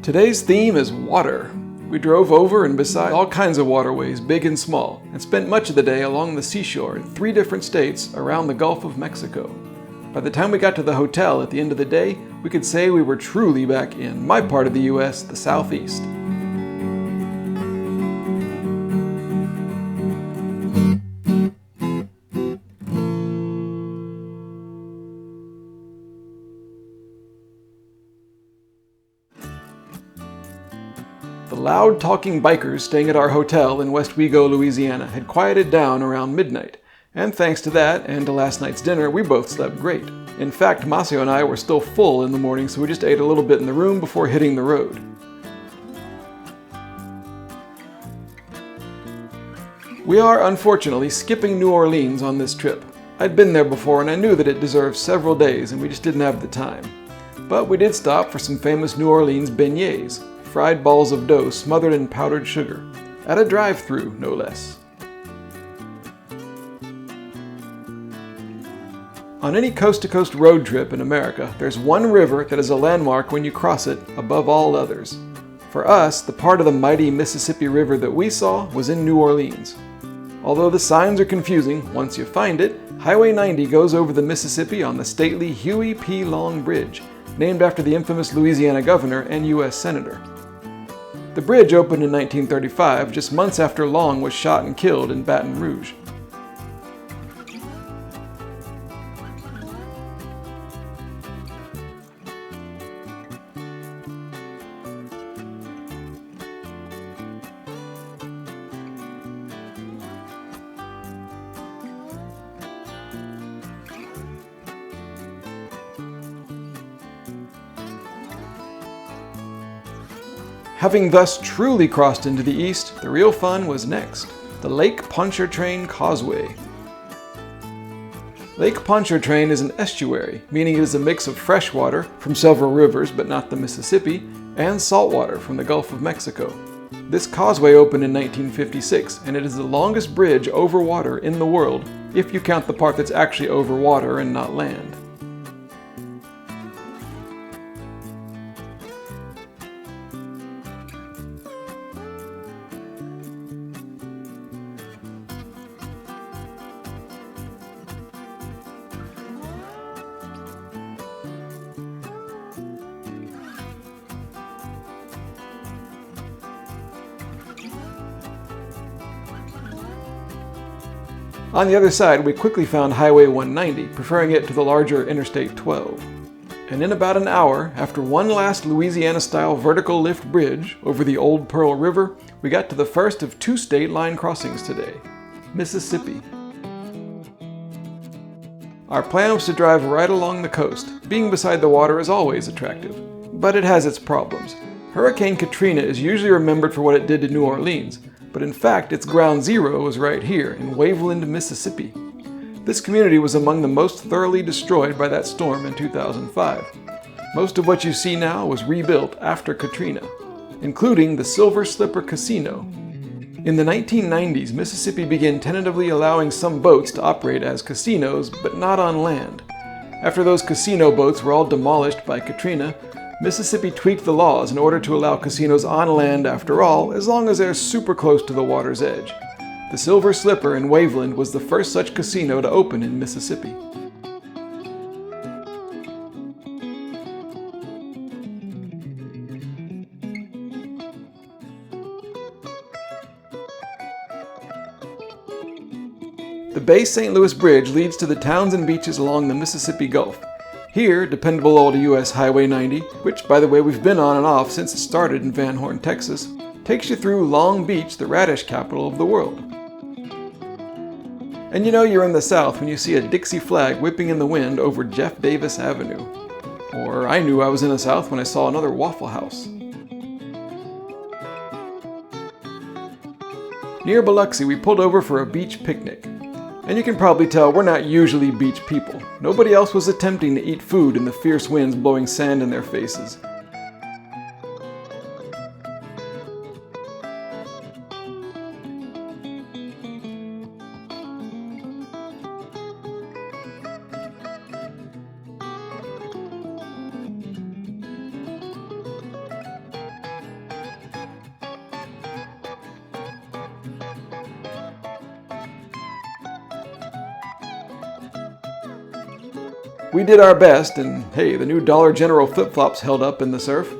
Today's theme is water. We drove over and beside all kinds of waterways, big and small, and spent much of the day along the seashore in 3 different states around the Gulf of Mexico. By the time we got to the hotel at the end of the day, we could say we were truly back in my part of the US, the Southeast. The loud talking bikers staying at our hotel in West Wego, Louisiana had quieted down around midnight, and thanks to that and to last night's dinner, we both slept great. In fact, Masio and I were still full in the morning, so we just ate a little bit in the room before hitting the road. We are unfortunately skipping New Orleans on this trip. I'd been there before and I knew that it deserved several days and we just didn't have the time. But we did stop for some famous New Orleans beignets, fried balls of dough smothered in powdered sugar, at a drive-thru, no less. On any coast-to-coast road trip in America, there's one river that is a landmark when you cross it above all others. For us, the part of the mighty Mississippi River that we saw was in New Orleans. Although the signs are confusing, once you find it, Highway 90 goes over the Mississippi on the stately Huey P. Long Bridge, named after the infamous Louisiana governor and U.S. Senator. The bridge opened in 1935, just months after Long was shot and killed in Baton Rouge. Having thus truly crossed into the east, the real fun was next, the Lake Pontchartrain Causeway. Lake Pontchartrain is an estuary, meaning it is a mix of fresh water from several rivers but not the Mississippi, and saltwater from the Gulf of Mexico. This causeway opened in 1956, and it is the longest bridge over water in the world, if you count the part that's actually over water and not land. On the other side, we quickly found Highway 190, preferring it to the larger Interstate 12. And in about an hour, after one last Louisiana-style vertical lift bridge over the Old Pearl River, we got to the first of 2 state line crossings today, Mississippi. Our plan was to drive right along the coast. Being beside the water is always attractive, but it has its problems. Hurricane Katrina is usually remembered for what it did to New Orleans, but in fact its ground zero was right here in Waveland, Mississippi. This community was among the most thoroughly destroyed by that storm in 2005. Most of what you see now was rebuilt after Katrina, including the Silver Slipper Casino. In the 1990s, Mississippi began tentatively allowing some boats to operate as casinos, but not on land. After those casino boats were all demolished by Katrina, Mississippi tweaked the laws in order to allow casinos on land after all, as long as they're super close to the water's edge. The Silver Slipper in Waveland was the first such casino to open in Mississippi. The Bay St. Louis Bridge leads to the towns and beaches along the Mississippi Gulf. Here, dependable old US Highway 90, which by the way we've been on and off since it started in Van Horn, Texas, takes you through Long Beach, the radish capital of the world. And you know you're in the South when you see a Dixie flag whipping in the wind over Jeff Davis Avenue. Or I knew I was in the South when I saw another Waffle House. Near Biloxi, we pulled over for a beach picnic. And you can probably tell we're not usually beach people. Nobody else was attempting to eat food in the fierce winds blowing sand in their faces. We did our best, and hey, the new Dollar General flip-flops held up in the surf.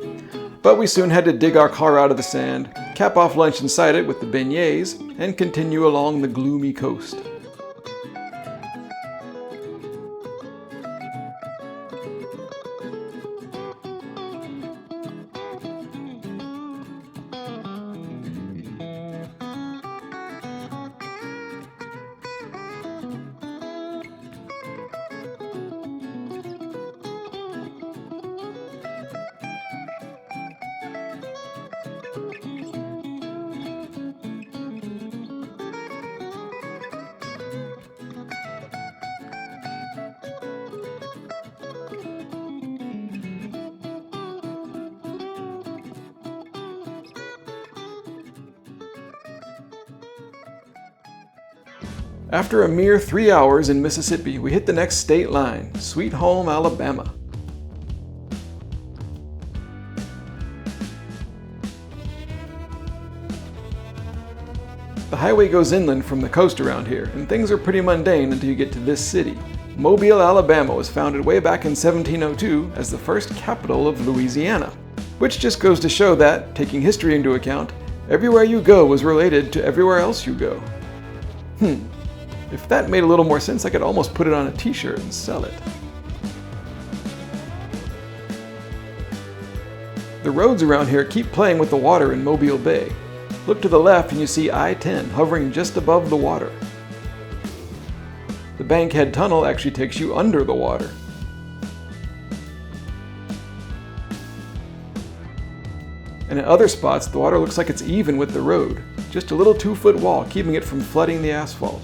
But we soon had to dig our car out of the sand, cap off lunch inside it with the beignets, and continue along the gloomy coast. After a mere 3 hours in Mississippi, we hit the next state line, Sweet Home, Alabama. The highway goes inland from the coast around here, and things are pretty mundane until you get to this city. Mobile, Alabama was founded way back in 1702 as the first capital of Louisiana, which just goes to show that, taking history into account, everywhere you go was related to everywhere else you go. If that made a little more sense, I could almost put it on a t-shirt and sell it. The roads around here keep playing with the water in Mobile Bay. Look to the left and you see I-10 hovering just above the water. The Bankhead Tunnel actually takes you under the water. And in other spots, the water looks like it's even with the road, just a little 2-foot wall keeping it from flooding the asphalt.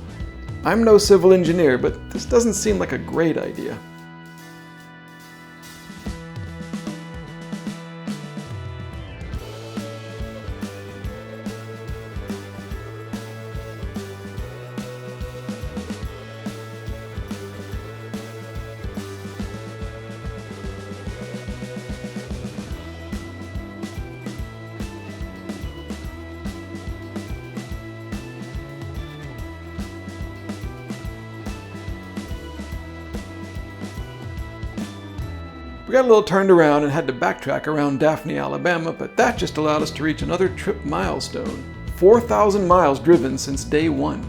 I'm no civil engineer, but this doesn't seem like a great idea. We got a little turned around and had to backtrack around Daphne, Alabama, but that just allowed us to reach another trip milestone. 4,000 miles driven since day one.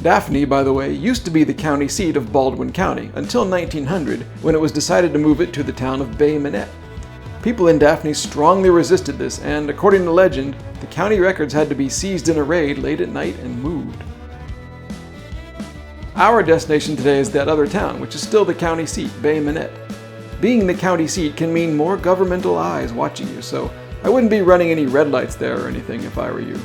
Daphne, by the way, used to be the county seat of Baldwin County until 1900, when it was decided to move it to the town of Bay Minette. People in Daphne strongly resisted this, and according to legend, the county records had to be seized in a raid late at night and moved. Our destination today is that other town, which is still the county seat, Bay Minette. Being the county seat can mean more governmental eyes watching you, so I wouldn't be running any red lights there or anything if I were you.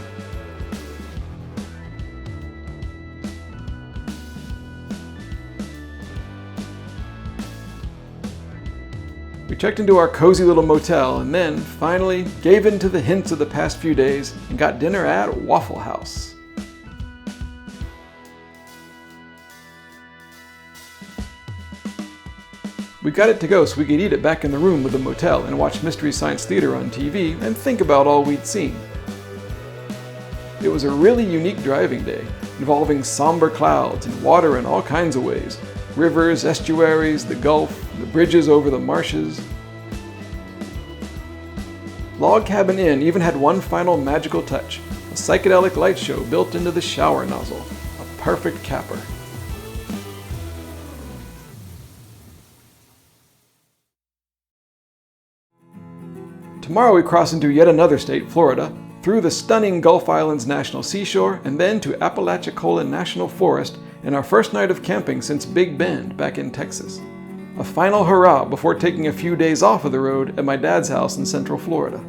We checked into our cozy little motel and then, finally, gave in to the hints of the past few days and got dinner at Waffle House. We got it to go so we could eat it back in the room with the motel and watch Mystery Science Theater on TV and think about all we'd seen. It was a really unique driving day, involving somber clouds and water in all kinds of ways. Rivers, estuaries, the Gulf, the bridges over the marshes. Log Cabin Inn even had one final magical touch, a psychedelic light show built into the shower nozzle. A perfect capper. Tomorrow we cross into yet another state, Florida, through the stunning Gulf Islands National Seashore and then to Apalachicola National Forest in our first night of camping since Big Bend back in Texas. A final hurrah before taking a few days off of the road at my dad's house in Central Florida.